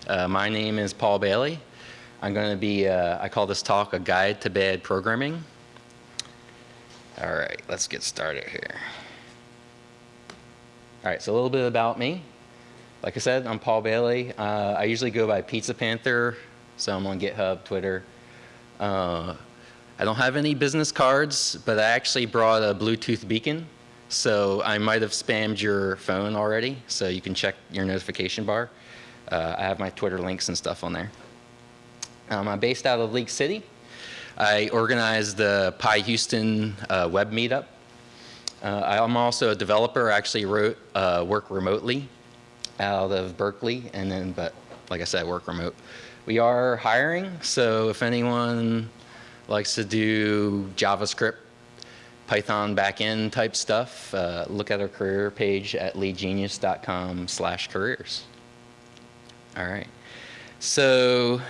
My name is Paul Bailey. I'm going to be, I call this talk a guide to bad programming. All right, let's get started here. All right, so a little bit about me. Like I said, I'm Paul Bailey. I usually go by Pizza Panther, so I'm on GitHub, Twitter. I don't have any business cards, but I actually brought a Bluetooth beacon. So I might have spammed your phone already, so you can check your notification bar. I have my Twitter links and stuff on there. I'm based out of League City. I organize the Pi Houston web meetup. I'm also a developer. I actually work remotely out of Berkeley, but like I said, I work remote. We are hiring, so if anyone likes to do JavaScript, Python backend type stuff, look at our career page at leadgenius.com/careers. All right. So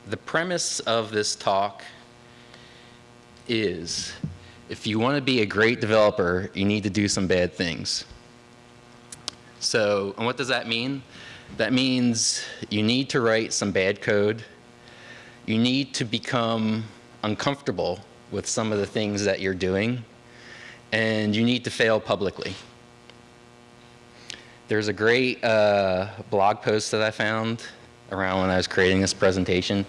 the premise of this talk is if you want to be a great developer, you need to do some bad things. So, and what does that mean? That means you need to write some bad code. You need to become uncomfortable with some of the things that you're doing. And you need to fail publicly. There's a great blog post that I found around when I was creating this presentation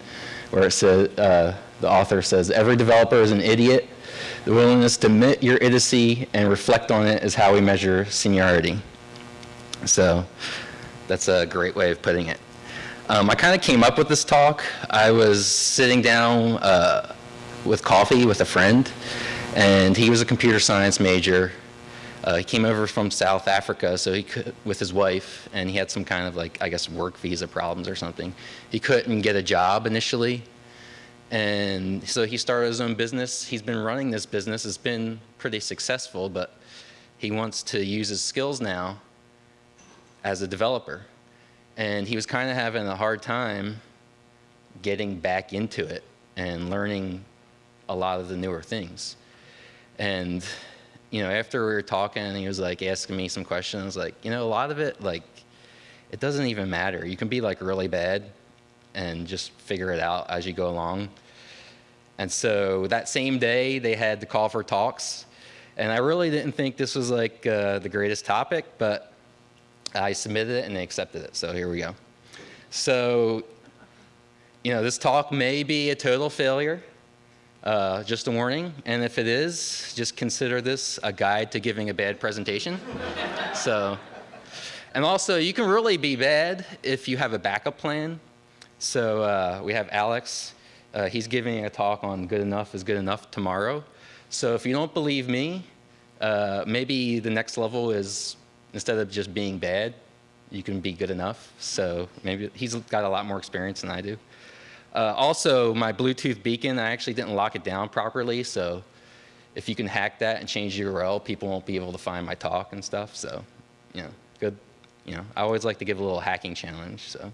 where it said, the author says, every developer is an idiot. The willingness to admit your idiocy and reflect on it is how we measure seniority. So that's a great way of putting it. I kind of came up with this talk. I was sitting down with coffee with a friend, and he was a computer science major. He came over from South Africa, so he could, with his wife, and he had some kind of like, I guess, work visa problems or something. He couldn't get a job initially, and so he started his own business. He's been running this business. It's been pretty successful, but he wants to use his skills now as a developer. And he was kind of having a hard time getting back into it and learning a lot of the newer things. And you know, after we were talking, he was like asking me some questions, like, you know, a lot of it, like, it doesn't even matter. You can be like really bad and just figure it out as you go along. And so that same day, they had the call for talks. And I really didn't think this was like the greatest topic, but I submitted it and they accepted it. So here we go. So, you know, this talk may be a total failure. Just a warning, and if it is, just consider this a guide to giving a bad presentation. So, and also, you can really be bad if you have a backup plan. So we have Alex. He's giving a talk on good enough is good enough tomorrow. So if you don't believe me, maybe the next level is instead of just being bad, you can be good enough. So maybe he's got a lot more experience than I do. Also, my Bluetooth beacon, I actually didn't lock it down properly, so if you can hack that and change the URL, people won't be able to find my talk and stuff, so, you know, good. You know, I always like to give a little hacking challenge, so.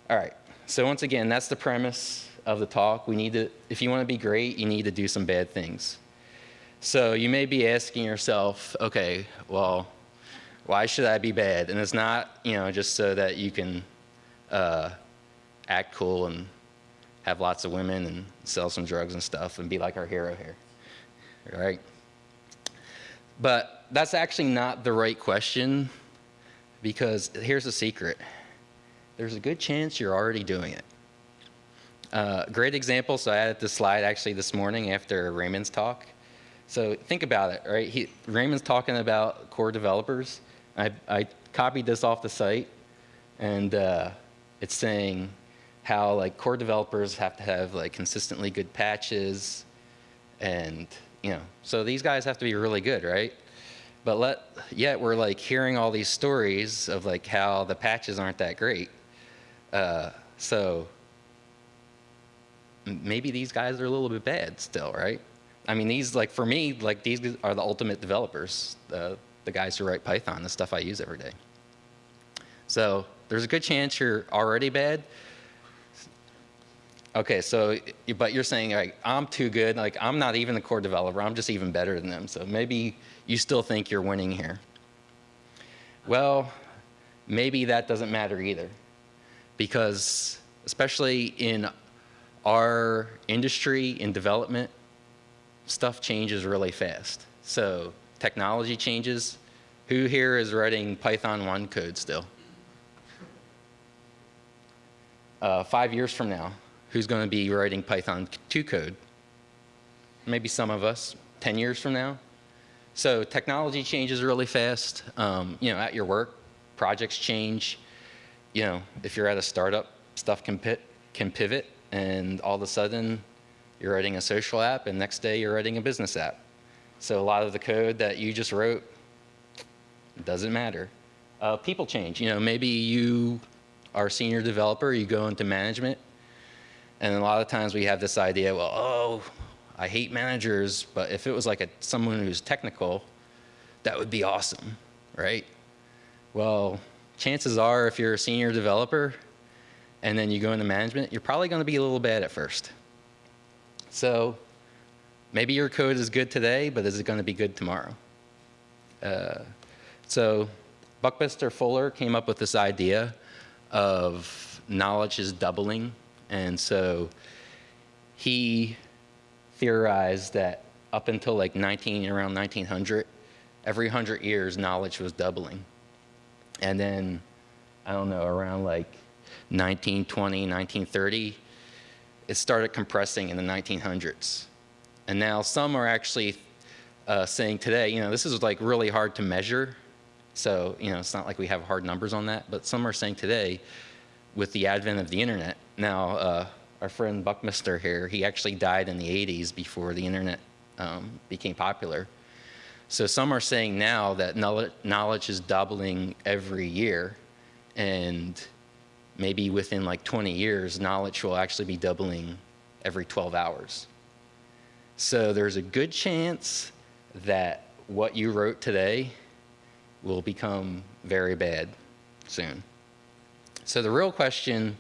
All right, so once again, that's the premise of the talk. We need to, if you want to be great, you need to do some bad things. So you may be asking yourself, okay, well, why should I be bad? And it's not, you know, just so that you can, act cool and have lots of women and sell some drugs and stuff and be like our hero here, all right? But that's actually not the right question, because here's the secret. There's a good chance you're already doing it. Great example, so I added this slide actually this morning after Raymond's talk. So think about it, right? Raymond's talking about core developers. I copied this off the site, and it's saying how like core developers have to have like consistently good patches, and you know, so these guys have to be really good, right? But yet we're like hearing all these stories of like how the patches aren't that great. So maybe these guys are a little bit bad still, right? I mean, these, like for me, like these are the ultimate developers, the guys who write Python, the stuff I use every day. So there's a good chance you're already bad. Okay, so, but you're saying, like, I'm too good, like, I'm not even a core developer, I'm just even better than them, so maybe you still think you're winning here. Well, maybe that doesn't matter either. because especially in our industry, in development, stuff changes really fast. So technology changes. Who here is writing Python 1 code still? 5 years from now, who's going to be writing Python 2 code? Maybe some of us. 10 years from now. So technology changes really fast. At your work, projects change. If you're at a startup, stuff can pivot, and all of a sudden, you're writing a social app, and next day you're writing a business app. So a lot of the code that you just wrote doesn't matter. People change. Maybe you are a senior developer, you go into management, and a lot of times we have this idea, well, I hate managers, but if it was like someone who's technical, that would be awesome, right? Well, chances are if you're a senior developer and then you go into management, you're probably going to be a little bad at first. So maybe your code is good today, but is it going to be good tomorrow? So Buckminster Fuller came up with this idea of knowledge is doubling. And so he theorized that up until like around 1900, every 100 years, knowledge was doubling. And then, I don't know, around like 1920, 1930, it started compressing in the 1900s. And now some are actually saying today, this is like really hard to measure. So, it's not like we have hard numbers on that, but some are saying today, with the advent of the internet, now our friend Buckminster here, he actually died in the 80s before the internet became popular. So some are saying now that knowledge is doubling every year, and maybe within like 20 years, knowledge will actually be doubling every 12 hours. So there's a good chance that what you wrote today will become very bad soon. So the real question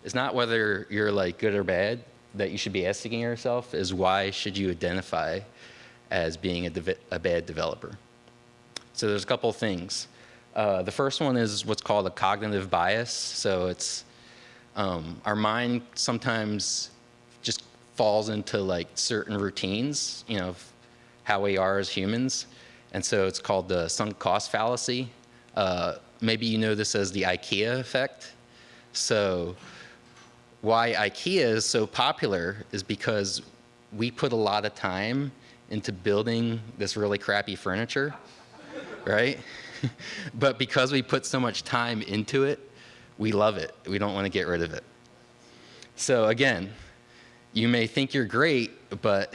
is not whether you're like good or bad that you should be asking yourself, is why should you identify as being a bad developer? So there's a couple things. The first one is what's called a cognitive bias. So it's our mind sometimes just falls into like certain routines, how we are as humans. And so it's called the sunk cost fallacy. Maybe you know this as the IKEA effect. So why IKEA is so popular is because we put a lot of time into building this really crappy furniture, right? But because we put so much time into it, we love it. We don't want to get rid of it. So again, you may think you're great, but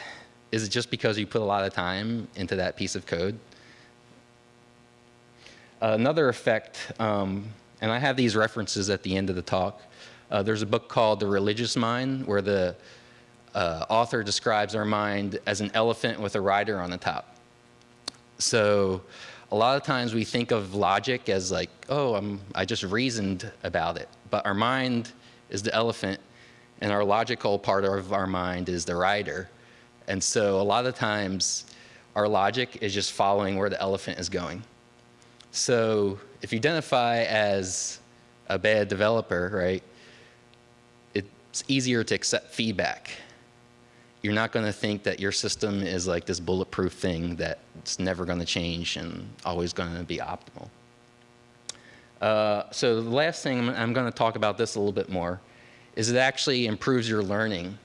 is it just because you put a lot of time into that piece of code? Another effect, and I have these references at the end of the talk. There's a book called The Religious Mind, where the author describes our mind as an elephant with a rider on the top. So a lot of times we think of logic as like, oh, I just reasoned about it. But our mind is the elephant, and our logical part of our mind is the rider. And so a lot of times our logic is just following where the elephant is going. So if you identify as a bad developer, right, it's easier to accept feedback. You're not going to think that your system is like this bulletproof thing that's never going to change and always going to be optimal. So the last thing, I'm going to talk about this a little bit more, is it actually improves your learning.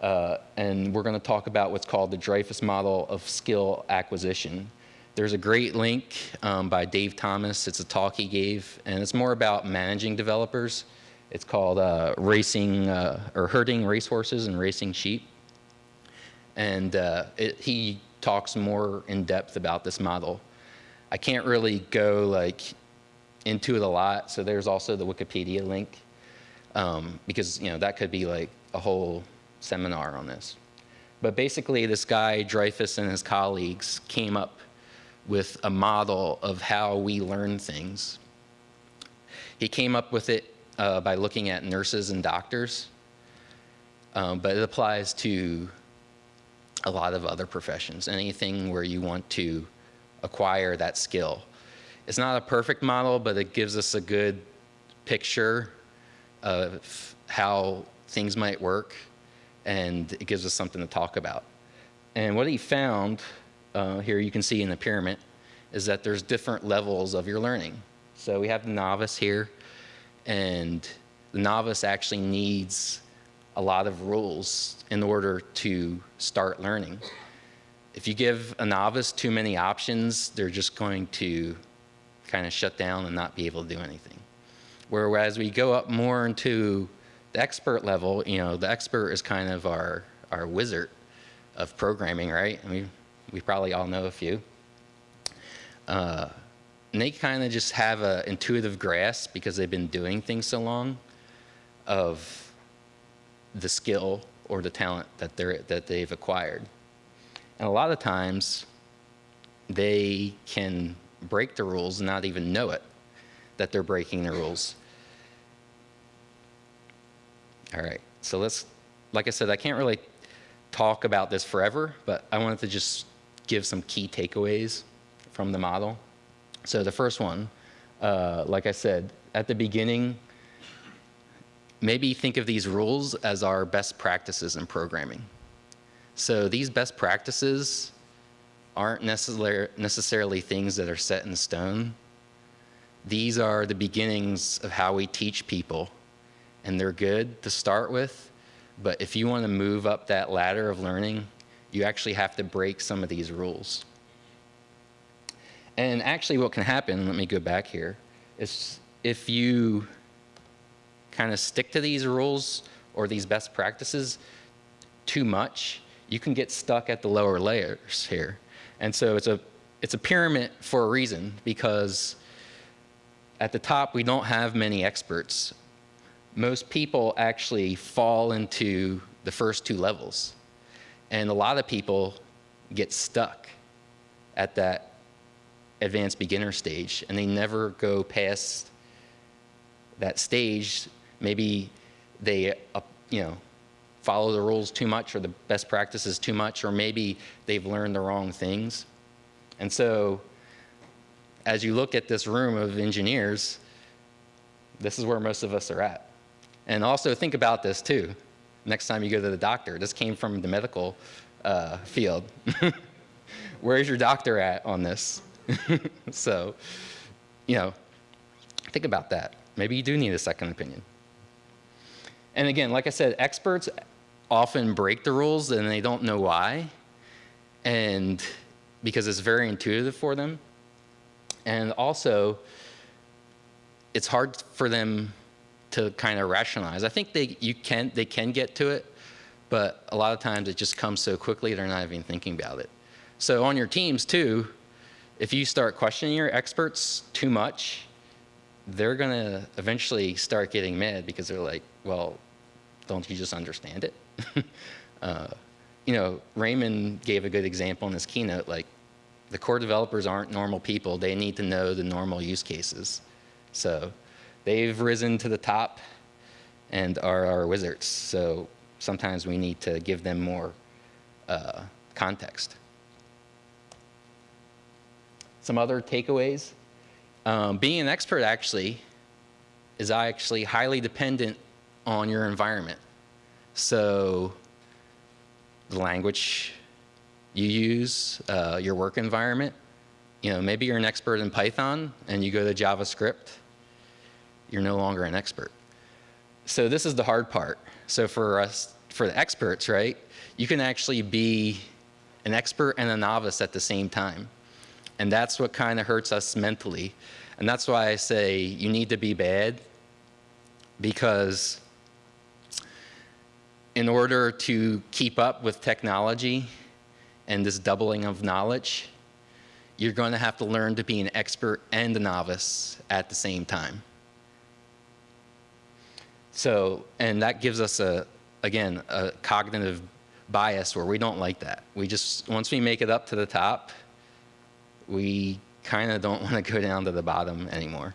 And we're going to talk about what's called the Dreyfus model of skill acquisition. There's a great link by Dave Thomas. It's a talk he gave, and it's more about managing developers. It's called herding racehorses and racing sheep. And he talks more in depth about this model. I can't really go like into it a lot, so there's also the Wikipedia link, because that could be like a whole seminar on this. But basically, this guy Dreyfus and his colleagues came up with a model of how we learn things. He came up with it by looking at nurses and doctors, but it applies to a lot of other professions, anything where you want to acquire that skill. It's not a perfect model, but it gives us a good picture of how things might work, and it gives us something to talk about. And what he found, here you can see in the pyramid, is that there's different levels of your learning. So we have the novice here, and the novice actually needs a lot of rules in order to start learning. If you give a novice too many options, they're just going to kind of shut down and not be able to do anything. Whereas we go up more into the expert level, you know, the expert is kind of our wizard of programming, right? I mean, we probably all know a few. And they kind of just have an intuitive grasp, because they've been doing things so long, of the skill or the talent that they've acquired. And a lot of times, they can break the rules and not even know it, that they're breaking the rules. All right, so like I said, I can't really talk about this forever, but I wanted to just give some key takeaways from the model. So the first one, like I said, at the beginning, maybe think of these rules as our best practices in programming. So these best practices aren't necessarily things that are set in stone. These are the beginnings of how we teach people, and they're good to start with, but if you want to move up that ladder of learning, you actually have to break some of these rules. And actually what can happen, let me go back here, is if you kind of stick to these rules or these best practices too much, you can get stuck at the lower layers here. And so it's a pyramid for a reason, because at the top we don't have many experts. Most people actually fall into the first two levels. And a lot of people get stuck at that advanced beginner stage, and they never go past that stage. Maybe they follow the rules too much, or the best practices too much, or maybe they've learned the wrong things. And so as you look at this room of engineers, this is where most of us are at. And also think about this too. Next time you go to the doctor, this came from the medical field. Where's your doctor at on this? So, think about that. Maybe you do need a second opinion. And again, like I said, experts often break the rules and they don't know why, and because it's very intuitive for them. And also, it's hard for them to kind of rationalize. I think they can get to it, but a lot of times it just comes so quickly they're not even thinking about it. So on your teams too, if you start questioning your experts too much, they're gonna eventually start getting mad, because they're like, well, don't you just understand it? Raymond gave a good example in his keynote, like the core developers aren't normal people. They need to know the normal use cases. So they've risen to the top and are our wizards. So sometimes we need to give them more context. Some other takeaways. Being an expert is highly dependent on your environment. So the language you use, your work environment. Maybe you're an expert in Python and you go to JavaScript, you're no longer an expert. So this is the hard part. So for the experts, right, you can actually be an expert and a novice at the same time. And that's what kind of hurts us mentally. And that's why I say you need to be bad, because in order to keep up with technology and this doubling of knowledge, you're going to have to learn to be an expert and a novice at the same time. So, and that gives us again, a cognitive bias where we don't like that. Once we make it up to the top, we kind of don't want to go down to the bottom anymore.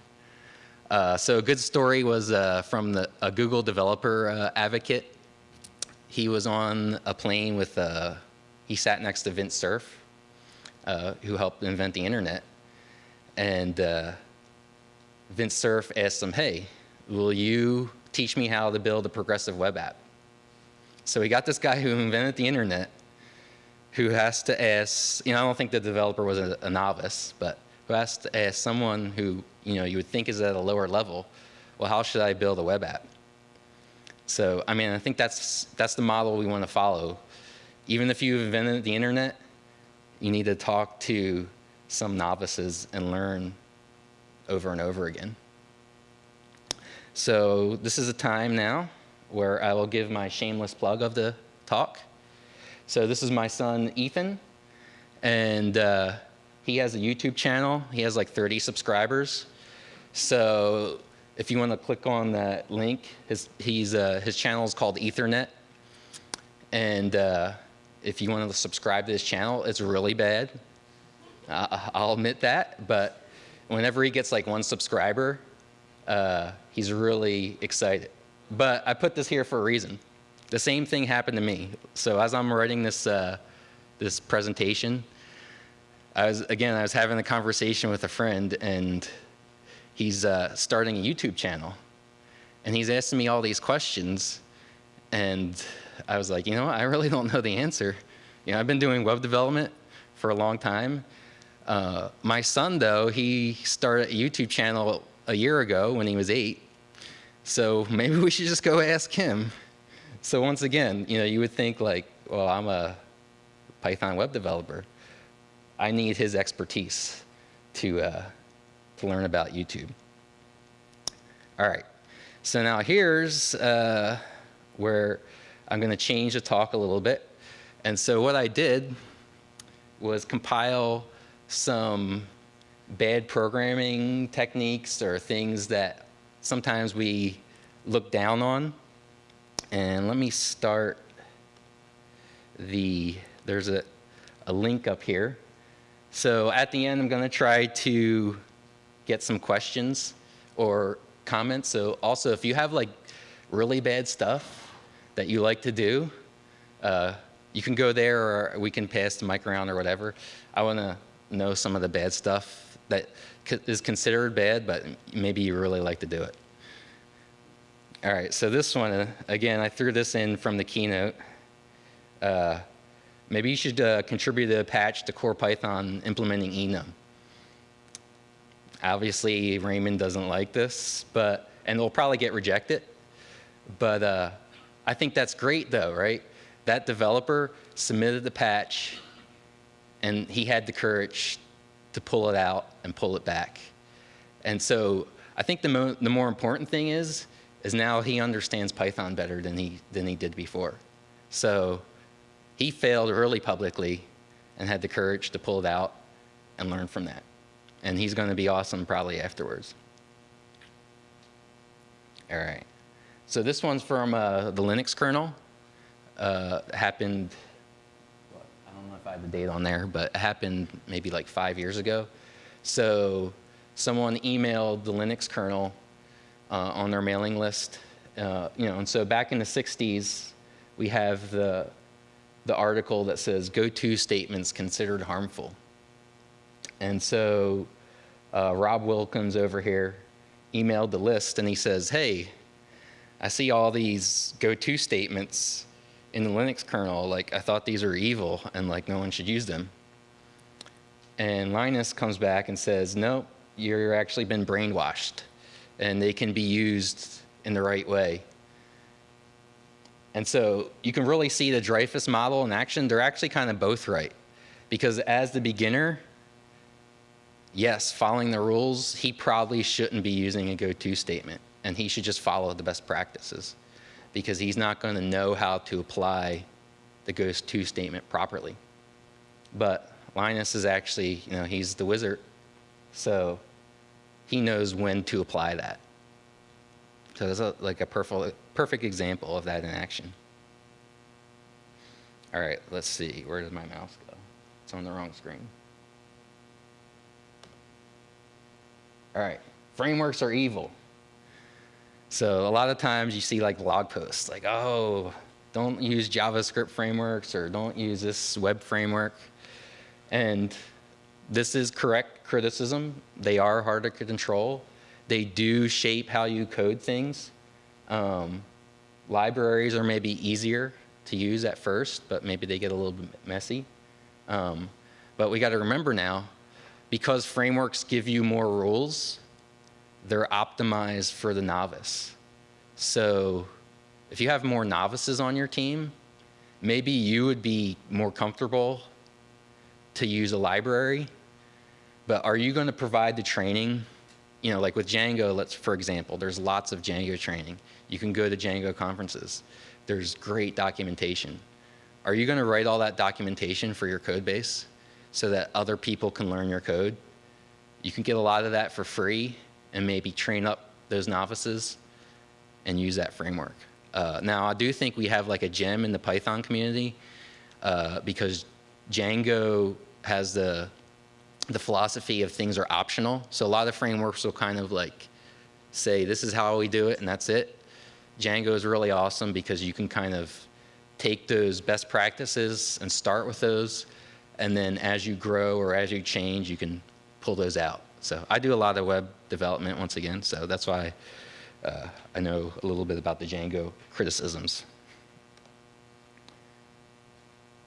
So a good story was from a Google developer advocate. He was on a plane with, he sat next to Vint Cerf, who helped invent the internet. And Vint Cerf asked him, hey, will you teach me how to build a progressive web app. So we got this guy who invented the internet, who has to ask, I don't think the developer was a novice, but who has to ask someone who, you would think is at a lower level, well, how should I build a web app? So, I think that's the model we want to follow. Even if you've invented the internet, you need to talk to some novices and learn over and over again. So this is a time now where I will give my shameless plug of the talk. So this is my son, Ethan, and he has a YouTube channel. He has like 30 subscribers. So if you want to click on that link, his channel is called Ethernet. And if you want to subscribe to his channel, it's really bad. I'll admit that. But whenever he gets like 1 subscriber, he's really excited. But I put this here for a reason. The same thing happened to me. So as I'm writing this this presentation, I was having a conversation with a friend, and he's starting a YouTube channel, and he's asking me all these questions, and I was like, I really don't know the answer. I've been doing web development for a long time. My son, though, he started a YouTube channel a year ago when he was 8. So maybe we should just go ask him. So once again, you would think like, well, I'm a Python web developer. I need his expertise to learn about YouTube. All right. So now here's where I'm going to change the talk a little bit. And so what I did was compile some bad programming techniques or things that sometimes we look down on. And let me start there's a link up here. So at the end, I'm going to try to get some questions or comments. So also, if you have like really bad stuff that you like to do, you can go there, or we can pass the mic around or whatever. I want to know some of the bad stuff that is considered bad, but maybe you really like to do it. All right, so this one, again, I threw this in from the keynote. Maybe you should contribute a patch to core Python implementing enum. Obviously, Raymond doesn't like this, and it'll probably get rejected. But I think that's great, though, right? That developer submitted the patch, and he had the courage to pull it out and pull it back. And so I think the more important thing is now he understands Python better than he did before. So he failed early publicly and had the courage to pull it out and learn from that. And he's going to be awesome probably afterwards. All right. So this one's from the Linux kernel. Happened, I don't know if I have the date on there, but it happened maybe like 5 years ago. So someone emailed the Linux kernel on their mailing list. And so back in the 60s, we have the article that says goto statements considered harmful. And so Rob Wilkins over here emailed the list, and he says, hey, I see all these goto statements in the Linux kernel. Like, I thought these were evil, and like no one should use them. And Linus comes back and says, no, you're actually been brainwashed, and they can be used in the right way. And so you can really see the Dreyfus model in action. They're actually kind of both right. Because as the beginner, yes, following the rules, he probably shouldn't be using a goto statement. And he should just follow the best practices. Because he's not going to know how to apply the goto statement properly. But Linus is actually, he's the wizard. So he knows when to apply that. So it's like a perfect example of that in action. All right, let's see. Where does my mouse go? It's on the wrong screen. All right, frameworks are evil. So a lot of times you see like blog posts like, oh, don't use JavaScript frameworks, or don't use this web framework. And this is correct criticism. They are hard to control. They do shape how you code things. Libraries are maybe easier to use at first, but maybe they get a little bit messy. But we got to remember now, because frameworks give you more rules, they're optimized for the novice. So if you have more novices on your team, maybe you would be more comfortable to use a library, but are you going to provide the training? You know, like with Django, for example, there's lots of Django training. You can go to Django conferences. There's great documentation. Are you going to write all that documentation for your code base so that other people can learn your code? You can get a lot of that for free and maybe train up those novices and use that framework. Now, I do think we have like a gem in the Python community because Django has the philosophy of things are optional. So a lot of frameworks will kind of like say, this is how we do it, and that's it. Django is really awesome because you can kind of take those best practices and start with those, and then as you grow or as you change, you can pull those out. So I do a lot of web development once again, so that's why I know a little bit about the Django criticisms.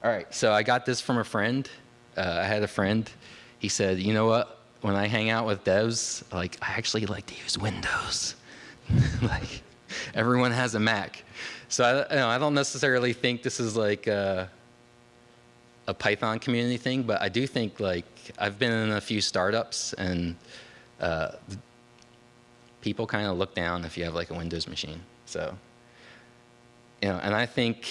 All right, so I got this from a friend. I had a friend. He said, you know what? When I hang out with devs, like I actually like to use Windows. Like everyone has a Mac. So I don't necessarily think this is like a Python community thing, but I do think like I've been in a few startups and people kind of look down if you have like a Windows machine. So, you know, and I think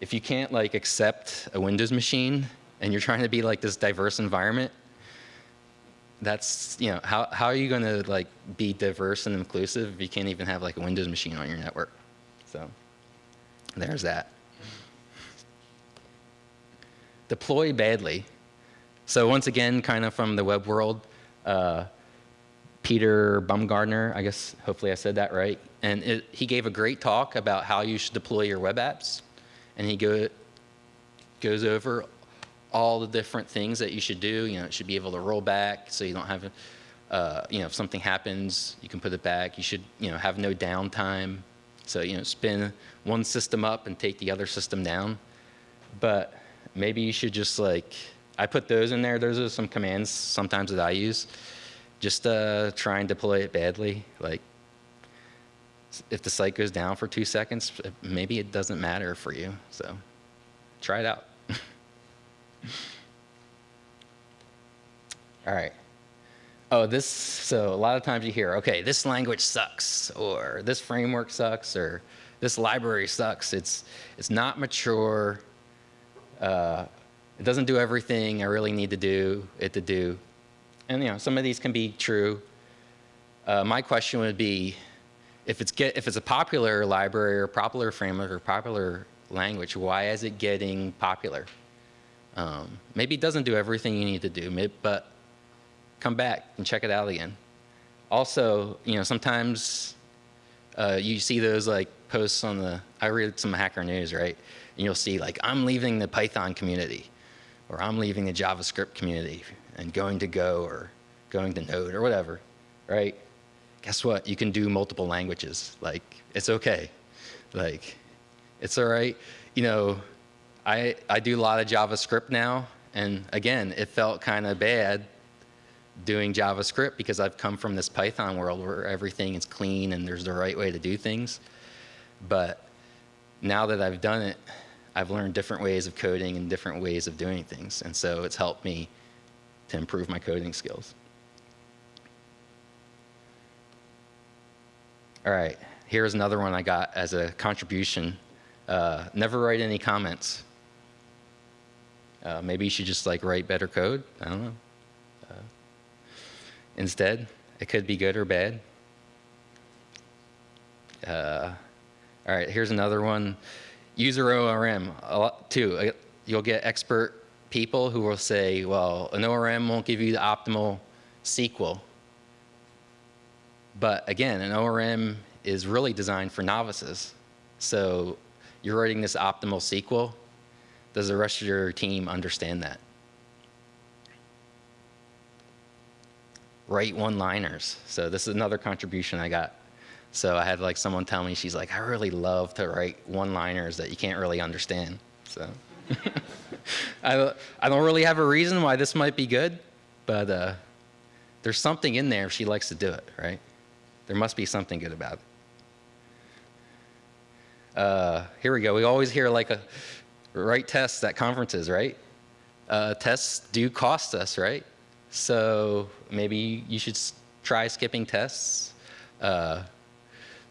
if you can't like accept a Windows machine and you're trying to be like this diverse environment, that's, you know, how are you going to like be diverse and inclusive if you can't even have like a Windows machine on your network? So there's that. Deploy badly. So once again, kind of from the web world, Peter Baumgartner, I guess, hopefully I said that right. And he gave a great talk about how you should deploy your web apps. And he goes over all the different things that you should do. You know, it should be able to roll back so you don't have, you know, if something happens, you can put it back. You should, you know, have no downtime. So, you know, spin one system up and take the other system down. But maybe you should just like, I put those in there. Those are some commands sometimes that I use. Just try and deploy it badly. Like, if the site goes down for 2 seconds, maybe it doesn't matter for you. So try it out. All right. Oh, so a lot of times you hear, okay, this language sucks, or this framework sucks, or this library sucks. It's not mature. It doesn't do everything I really need to do it to do. And, you know, some of these can be true. My question would be, if it's a popular library or popular framework or popular language, why is it getting popular? Maybe it doesn't do everything you need to do, but come back and check it out again. Also, you know, sometimes you see those like posts on I read some Hacker News, right? And you'll see like, I'm leaving the Python community, or I'm leaving the JavaScript community and going to Go or going to Node or whatever, right? Guess what? You can do multiple languages. Like, it's okay. Like, it's all right. You know, I do a lot of JavaScript now, and again, it felt kind of bad doing JavaScript because I've come from this Python world where everything is clean and there's the right way to do things. But now that I've done it, I've learned different ways of coding and different ways of doing things, and so it's helped me to improve my coding skills. All right, here's another one I got as a contribution. Never write any comments. Maybe you should just like write better code. I don't know. Instead, it could be good or bad. All right, here's another one. User ORM, too. You'll get expert people who will say, well, an ORM won't give you the optimal SQL. But again, an ORM is really designed for novices. So you're writing this optimal SQL. Does the rest of your team understand that? Write one-liners. So this is another contribution I got. So I had like someone tell me, she's like, I really love to write one-liners that you can't really understand. So I don't really have a reason why this might be good, but there's something in there if she likes to do it, right? There must be something good about it. Here we go. We always hear like write tests at conferences, right? Tests do cost us, right? So maybe you should try skipping tests.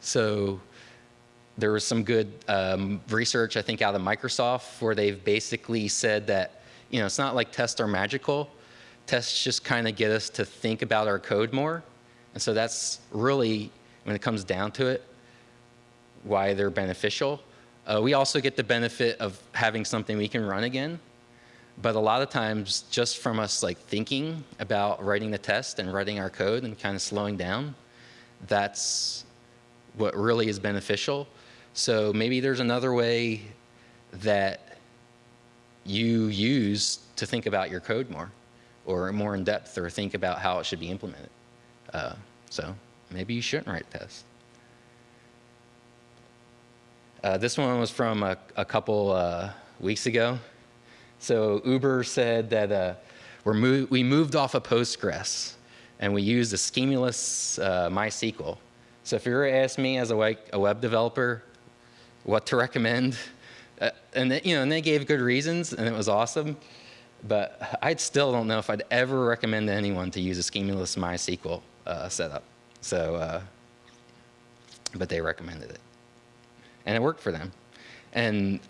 So there was some good research, I think, out of Microsoft where they've basically said that, it's not like tests are magical. Tests just kind of get us to think about our code more. And so that's really, when it comes down to it, why they're beneficial. We also get the benefit of having something we can run again. But a lot of times, just from us like thinking about writing the test and writing our code and kind of slowing down, that's what really is beneficial. So maybe there's another way that you use to think about your code more, or more in depth, or think about how it should be implemented. So maybe you shouldn't write tests. This one was from a couple weeks ago. So Uber said that we moved off of Postgres and we used a schemaless MySQL. So if you were to ask me as a web developer what to recommend, and they gave good reasons and it was awesome, but I still don't know if I'd ever recommend to anyone to use a schemaless MySQL setup. So, but they recommended it, and it worked for them. And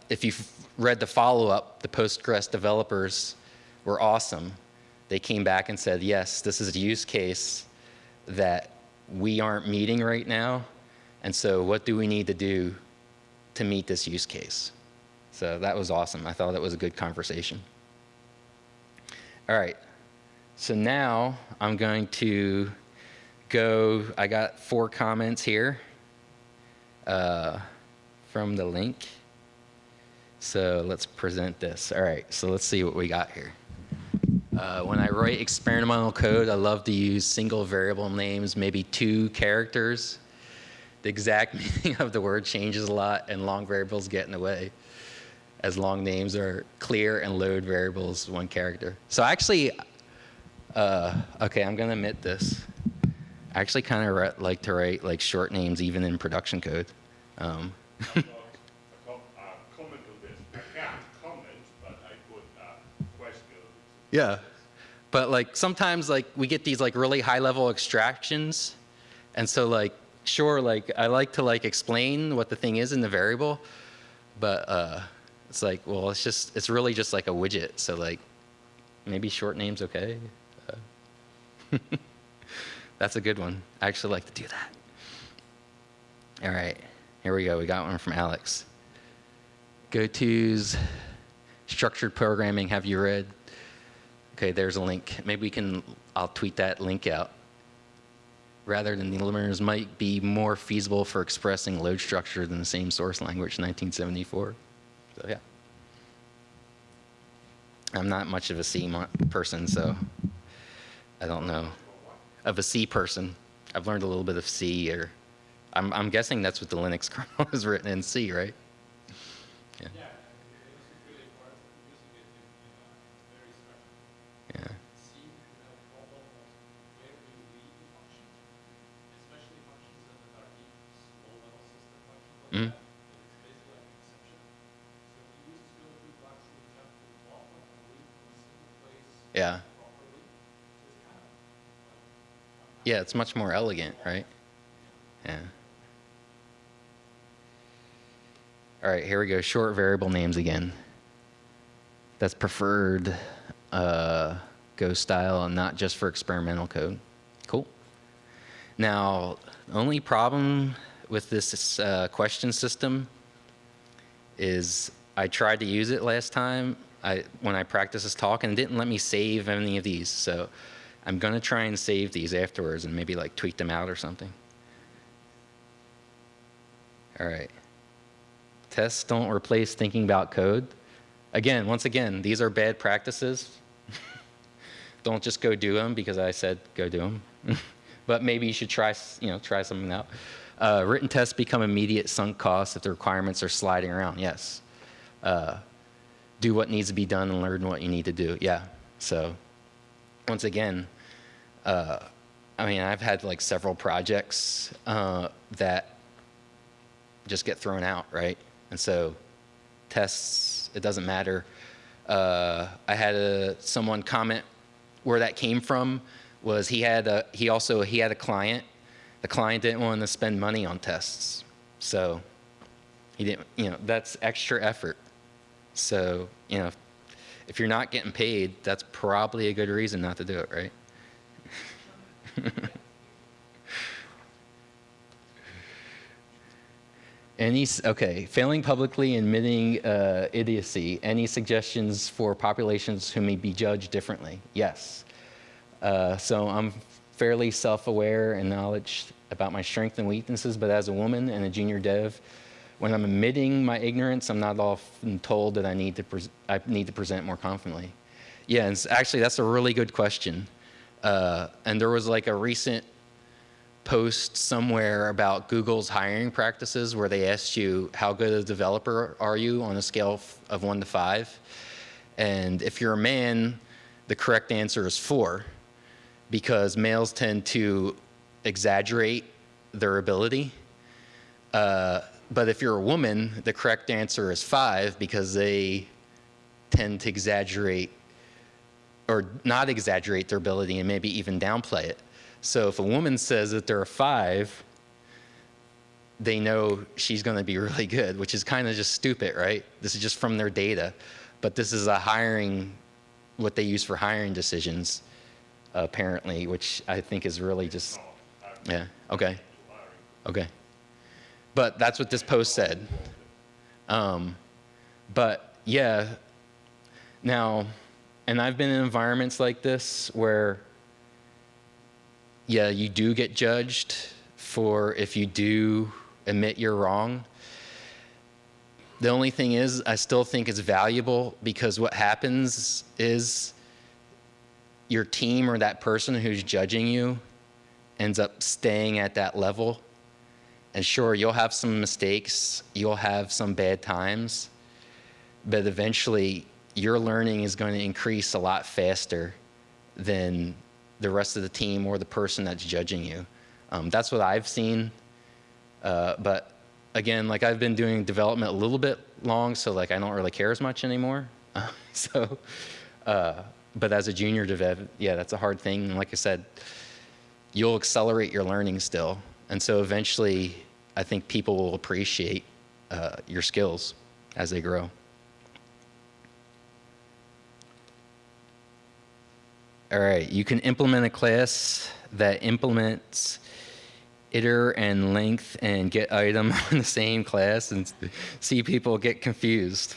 if you've read the follow-up, the Postgres developers were awesome. They came back and said, yes, this is a use case that we aren't meeting right now, and so what do we need to do to meet this use case? So that was awesome. I thought that was a good conversation. All right, so now I'm going to go, I got 4 comments here from the link. So let's present this. All right, so let's see what we got here. When I write experimental code, I love to use single variable names, maybe 2 characters. The exact meaning of the word changes a lot, and long variables get in the way, as long names are clear and load variables 1 character. So actually, okay, I'm gonna admit this. I actually kind of like to write like short names even in production code. Comment on this. I can't comment, but I put a question. Yeah, but like sometimes like we get these like really high level extractions, and so like sure, like I like to like explain what the thing is in the variable, but it's like, well, it's really just like a widget. So like maybe short name's okay. That's a good one. I actually like to do that. All right, here we go. We got one from Alex. Goto's structured programming, have you read? Okay, there's a link. Maybe I'll tweet that link out. Rather than the limiters might be more feasible for expressing load structure than the same source language, 1974. So yeah. I'm not much of a C person, so I don't know. Of a C person. I've learned a little bit of C, or I'm guessing that's what the Linux kernel is written in C, right? Yeah. Yeah, it's really important using it in very structured. Yeah. C can have a problem of where do you read the function, especially functions that are deep, low-level system functions like that. It's basically like an exception. So if you use this go-to to actually jump to the top and read from a single place Yeah. properly, it's kind of Yeah, it's much more elegant, right? Yeah. All right, here we go. Short variable names again. That's preferred Go style and not just for experimental code. Cool. Now, the only problem with this question system is I tried to use it last time when I practiced this talk, and it didn't let me save any of these. So I'm going to try and save these afterwards and maybe like tweet them out or something. All right. Tests don't replace thinking about code. Again, once again, these are bad practices. Don't just go do them because I said go do them. But maybe you should try something out. Written tests become immediate sunk costs if the requirements are sliding around. Yes. Do what needs to be done and learn what you need to do. Yeah. So once again, I mean, I've had like several projects that just get thrown out, right? And so tests, it doesn't matter. I had someone comment where that came from was he had a client. The client didn't want to spend money on tests. So he didn't, that's extra effort. So, if you're not getting paid, that's probably a good reason not to do it, right? Okay, failing publicly and admitting idiocy. Any suggestions for populations who may be judged differently? Yes. So I'm fairly self-aware and knowledge about my strengths and weaknesses, but as a woman and a junior dev, when I'm admitting my ignorance, I'm not often told that I need to present more confidently. Yeah, and actually that's a really good question. And there was like a recent post somewhere about Google's hiring practices where they asked you how good a developer are you on a scale of 1 to 5. And if you're a man, the correct answer is 4, because males tend to exaggerate their ability. But if you're a woman, the correct answer is 5, because they tend to exaggerate or not exaggerate their ability and maybe even downplay it. So if a woman says that they're a 5, they know she's going to be really good, which is kind of just stupid, right? This is just from their data. But this is what they use for hiring decisions, apparently, which I think is really just, yeah, okay. Okay. But that's what this post said. But yeah, now, and I've been in environments like this where, yeah, you do get judged for if you do admit you're wrong. The only thing is, I still think it's valuable, because what happens is your team or that person who's judging you ends up staying at that level. And sure, you'll have some mistakes, you'll have some bad times, but eventually your learning is going to increase a lot faster than the rest of the team or the person that's judging you. That's what I've seen. But again, like I've been doing development a little bit long, so like I don't really care as much anymore. But as a junior dev, yeah, that's a hard thing. And like I said, you'll accelerate your learning still. And so eventually, I think people will appreciate your skills as they grow. All right, you can implement a class that implements iter and length and get item in the same class and see people get confused.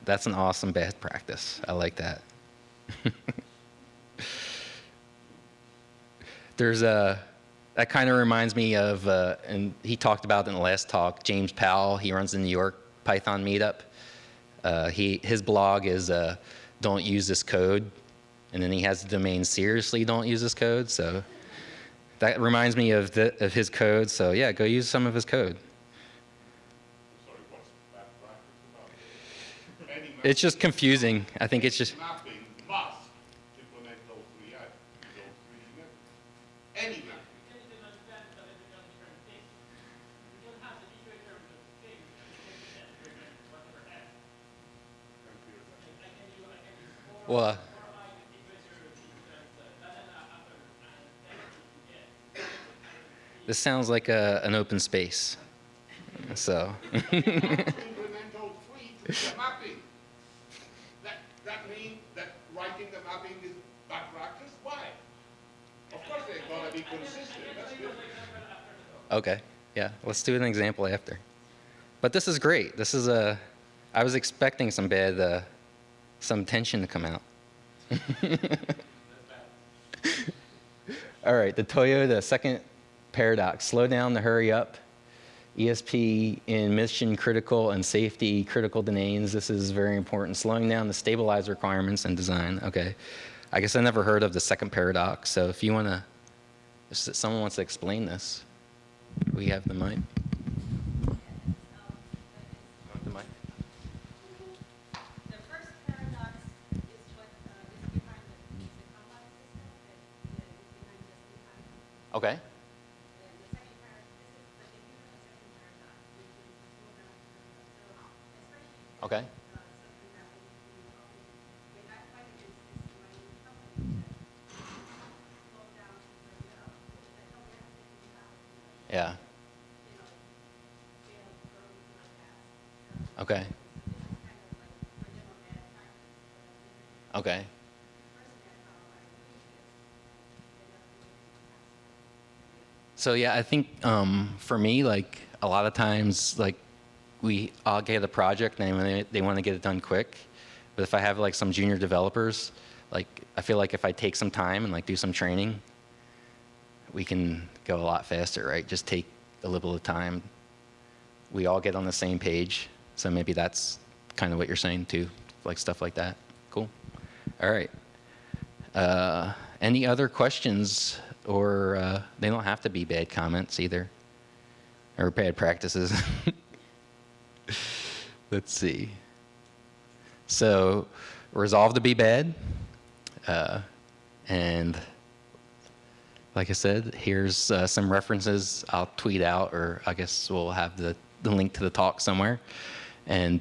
That's an awesome bad practice. I like that. That kind of reminds me of, and he talked about it in the last talk, James Powell. He runs the New York Python meetup. His blog is don't use this code. And then he has the domain seriously don't use this code. So that reminds me of his code. So yeah, go use some of his code. Sorry, what's that practice about? Any It's just confusing. I think it's just, mapping must implement those three units. Any mapping. well, this sounds like an open space. So. Implement those three to the mapping. That means that writing the mapping is bad practice? Why? Of course they're going to be consistent. That's good. Okay, yeah, let's do an example after. But this is great. I was expecting some tension to come out. All right, the Toyota second paradox, slow down to hurry up. ESP in mission critical and safety critical domains. This is very important. Slowing down the stabilize requirements and design. Okay, I guess I never heard of the second paradox. So if someone wants to explain this. We have the mic. The mic. The first paradox is what is behind the combat system that is behind just behind. Okay. And the second paradox, this is the beginning of the second paradox, which is the slow down paradox. So especially Okay. something that we often, when I find it is my own company that slow down to turn it up. That no, we have to take it out. Yeah. You know, fail early to the past. Okay. So this is kind of like for them a bad practice. Okay. So yeah, I think for me, like a lot of times, like I'll get a project and they want to get it done quick. But if I have like some junior developers, like I feel like if I take some time and like do some training, we can go a lot faster, right? Just take a little bit of time. We all get on the same page. So maybe that's kind of what you're saying too, like stuff like that. Cool. All right. Any other questions, or they don't have to be bad comments either, or bad practices. Let's see. So resolve to be bad. And like I said, here's some references I'll tweet out, or I guess we'll have the link to the talk somewhere. And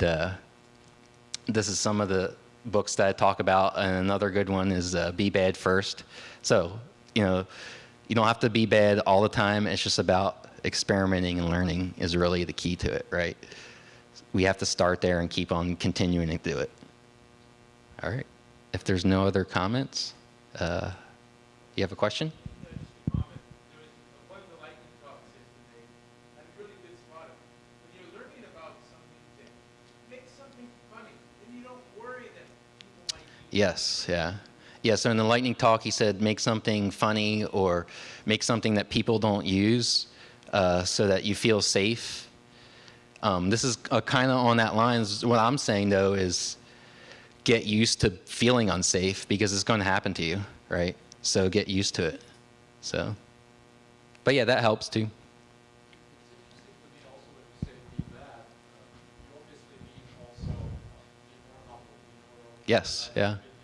this is some of the books that I talk about. And another good one is Be Bad First. So, you know, you don't have to be bad all the time. It's just about experimenting and learning is really the key to it, right? We have to start there and keep on continuing to do it. All right. If there's no other comments, you have a question? Just a comment. There was one of the lightning talks yesterday, and a really good spot. When you're learning about something, make something funny, and you don't worry that people might use it. Yes, yeah. Yeah, so in the lightning talk, he said make something funny or make something that people don't use so that you feel safe. This is kind of on that lines. What I'm saying, though, is get used to feeling unsafe because it's going to happen to you, right? So get used to it. So, but yeah, that helps too. It's interesting to me also when you say be bad, you obviously mean also be more humble, be more Yes, yeah. opinion.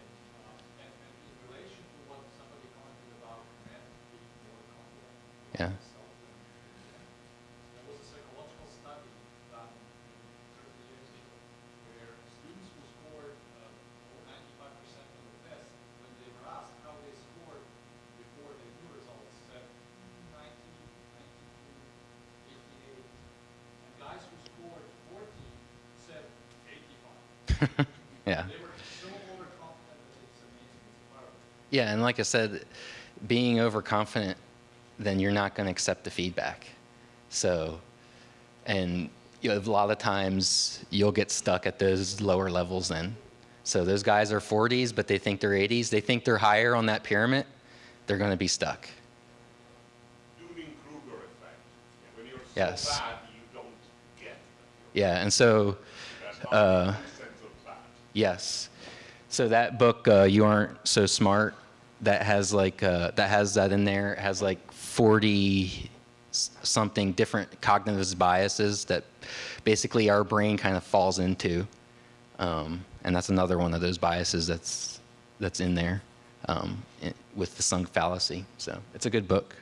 And in relation to what somebody commented about men being more confident Yeah. about themselves than women, there was a psychological study done 30 years ago where students who scored over 95% on the test, when they were asked how they scored before they knew results, said 90, 92, 88. And guys who scored 14 said 85. Yeah. They were so overconfident that it's amazing. It's incredible. Yeah, and like I said, being overconfident, then you're not going to accept the feedback. So, and you know, a lot of times you'll get stuck at those lower levels then. So those guys are 40s, but they think they're 80s. They think they're higher on that pyramid. They're going to be stuck. Dunning-Kruger effect. When you're so Yes. bad, you don't get that. Yeah, and so, That's not the true sense of bad. yes. So that book, You Aren't So Smart, that has like that has that in there. It has like 40 something different cognitive biases that basically our brain kind of falls into, and that's another one of those biases that's in there with the sunk fallacy. So it's a good book.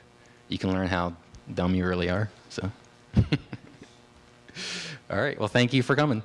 You can learn how dumb you really are. So, all right. Well, thank you for coming.